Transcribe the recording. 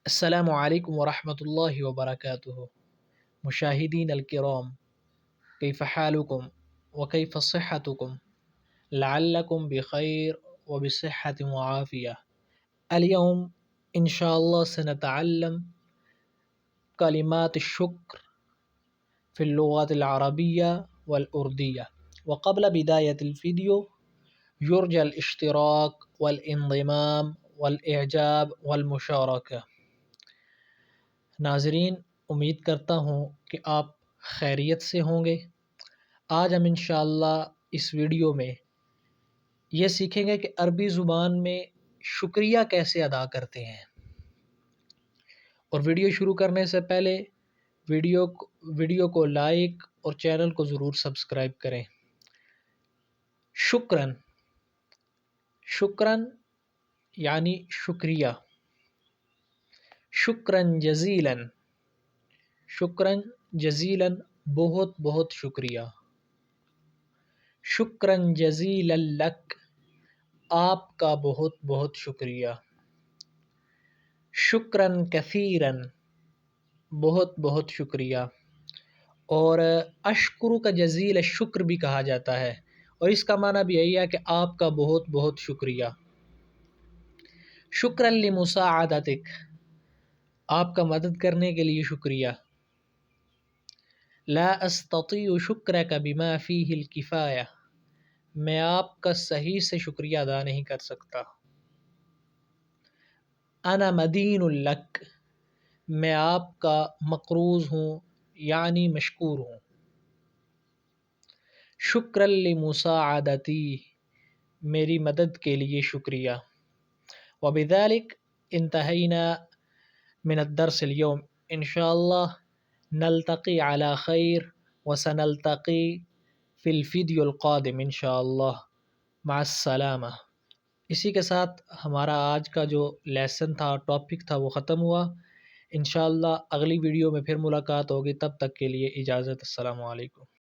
السلام علیکم ورحمۃ اللہ وبرکاتہ مشاہدین الکرام، کیف حالکم وکیف صحتکم لعلکم بخیر وبصحة وعافیہ۔ اليوم ان شاء اللہ سنتعلم کلمات الشکر في اللغات العربية والأردية. وقبل بداية الفيديو يرجى الاشتراك والانضمام والإعجاب والمشاركة. ناظرین، امید کرتا ہوں کہ آپ خیریت سے ہوں گے۔ آج ہم انشاءاللہ اس ویڈیو میں یہ سیکھیں گے کہ عربی زبان میں شکریہ کیسے ادا کرتے ہیں۔ اور ویڈیو شروع کرنے سے پہلے ویڈیو کو لائک اور چینل کو ضرور سبسکرائب کریں۔ شکراً، شکراً یعنی شکریہ۔ شکراً جزیلاً، شکراً جزیلاً بہت بہت شکریہ۔ شکراً جزیلاً لک، آپ کا بہت بہت شکریہ۔ شکراً کثیراً، بہت بہت شکریہ۔ اور اشکرک جزیل الشکر بھی کہا جاتا ہے، اور اس کا معنی بھی یہی ہے کہ آپ کا بہت بہت شکریہ۔ شکراً لمساعدتک، آپ کا مدد کرنے کے لیے شکریہ۔ لا استطيع شکرک بما فیہ الکفایہ، میں آپ کا صحیح سے شکریہ ادا نہیں کر سکتا۔ انا مدین لک، میں آپ کا مقروض ہوں یعنی مشکور ہوں۔ شکراً لمساعدتی، میری مدد کے لیے شکریہ۔ وبذلک انتہینا من الدرس اليوم، انشاءاللہ نلتقی علی خیر وسنلتقی فی الفیدیو القادم انشاءاللہ، مع السلامہ۔ اسی کے ساتھ ہمارا آج کا جو لیسن تھا، ٹاپک تھا، وہ ختم ہوا۔ انشاءاللہ اگلی ویڈیو میں پھر ملاقات ہوگی، تب تک کے لیے اجازت۔ السلام علیکم۔